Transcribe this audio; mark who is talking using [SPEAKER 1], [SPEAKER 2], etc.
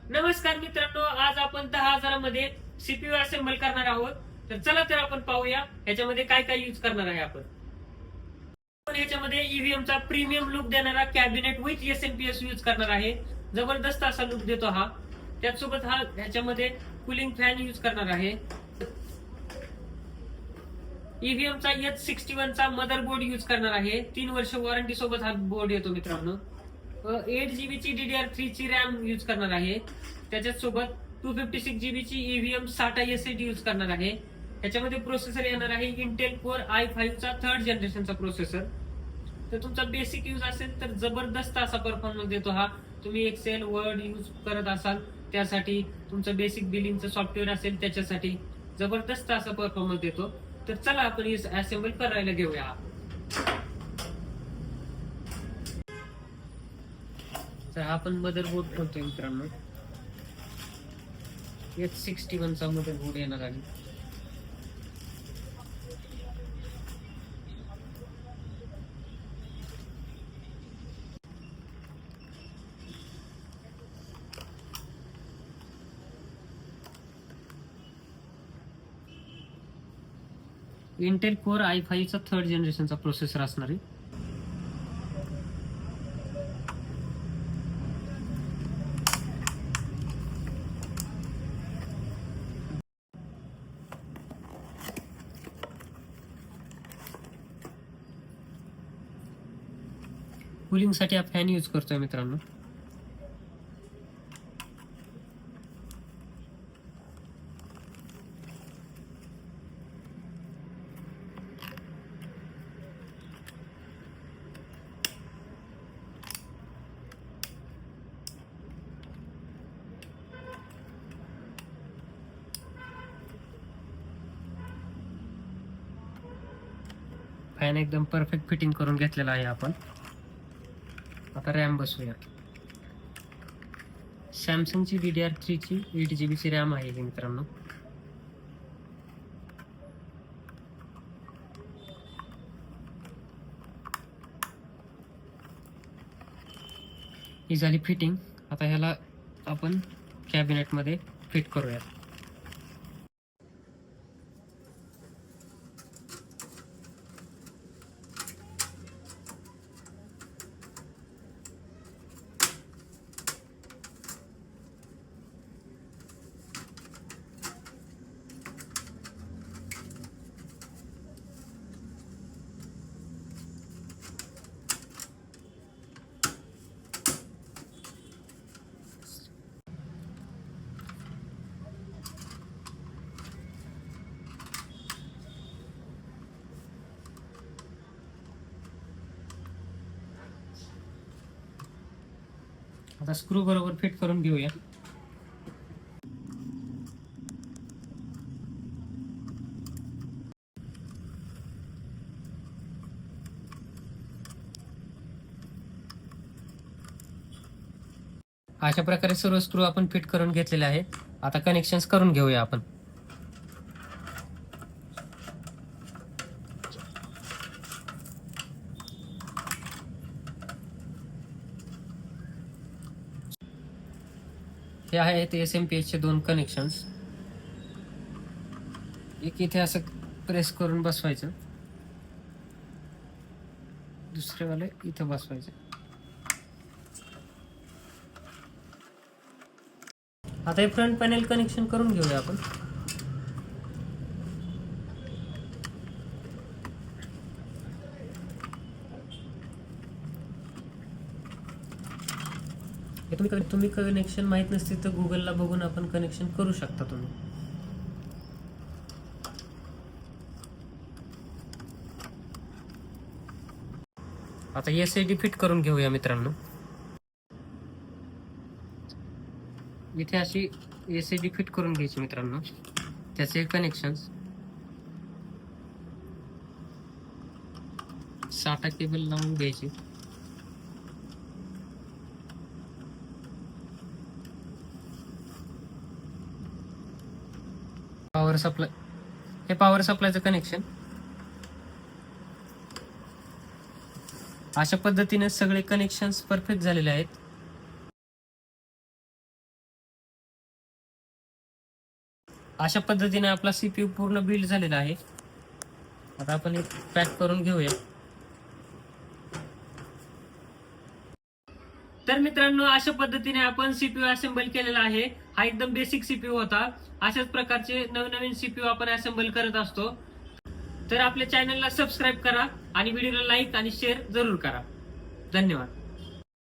[SPEAKER 1] नमस्कार मित्रांनो, आज आपण 10,000 मध्ये सीपीयू असेंबल करणार आहोत. तर चला तर आपण पाहूया ह्याच्यामध्ये काय काय यूज करणार आहे आपण ह्याच्यामध्ये ईव्हीएम चा प्रीमियम लुक देणारा कॅबिनेट विथ एसएमपीएस यूज करणार आहे. जबरदस्त असा लुक देतो हा. त्याचसोबत ह्याच्यामध्ये कुलिंग फॅन यूज करणार आहे. ईव्हीएम चा H61 चा मदरबोर्ड यूज करणार आहे. 3 वर्ष वॉरंटी सोबत हा बोर्ड येतो मित्रांनो. 8 GB ची DDR3 ची रॅम यूज करणार आहे. त्याच्याच सोबत 256 GB ची ईव्हीएम SATA SSD यूज करणार आहे. त्याच्यामध्ये प्रोसेसर येणार आहे इंटेल कोर i5 चा 3rd जनरेशनचा प्रोसेसर. तर तुमचा बेसिक यूज असेल तर जबरदस्त असा परफॉर्मन्स देतो हा. तुम्ही एक्सेल वर्ड यूज करत असाल त्यासाठी, तुमचं बेसिक बिलिंगचं सॉफ्टवेअर असेल त्याच्यासाठी जबरदस्त असा परफॉर्मन्स देतो. तर चला आपण असेंबल करायला घेऊया. तर आपण मदरबोर्ड ठेवतोय मित्रांनो. H61 चा मदरबोर्ड येणार आहे. इंटेल कोर i5 चा 3rd जनरेशनचा प्रोसेसर असणार आहे. कूलिंग साठी हा फॅन यूज करतोय मित्रांनो. फॅन एकदम परफेक्ट फिटिंग करून घेतलेला आहे आपण. आता रॅम बसूया. सॅमसंगची DDR3 ची 8 GB ची रॅम आहे मित्रांनो. ही झाली फिटिंग. आता ह्याला आपण कॅबिनेट मध्ये फिट करूया. आता स्क्रू बरोबर फिट करून घेऊया. अशा प्रकारे सर्व स्क्रू आपण फिट करून घेतलेले आहे. आता कनेक्शन्स करून घेऊया आपण. हे आहेत SMPS चे 2 कनेक्शन्स. एक इथे असं प्रेस करून बसवायचं, दुसरे वाले इथे बसवायचे. आता हे फ्रंट पॅनेल कनेक्शन करून घेऊया आपण. तुम्ही कनेक्शन माहित नसतील तर गुगलला बघून आपण कनेक्शन करू शकता तुम्ही. आता SSD फिट करून घेऊया मित्रांनो. इथे अशी SSD फिट करून घ्यायची मित्रांनो. त्याचे कनेक्शन SATA केबल लावून घ्यायची. पॉवर सप्लाय, हे पॉवर सप्लायचं कनेक्शन. अशा पद्धतीने सगळे कनेक्शन्स परफेक्ट झालेले आहेत. अशा पद्धतीने आपला सीपीयू पूर्ण बिल्ड झालेला आहे. आता आपण एक पॅक करून घेऊया. तर मित्रांनो, अशा पद्धतीने आपण सीपीयू असेंबल केलेला आहे. हा एकदम बेसिक सीपीयू होता. अशाच प्रकारचे नवनवीन सीपीयू आपण असेंबल करत असतो. तर आपल्या चॅनलला सबस्क्राईब करा आणि व्हिडिओला लाईक आणि शेअर जरूर करा. धन्यवाद.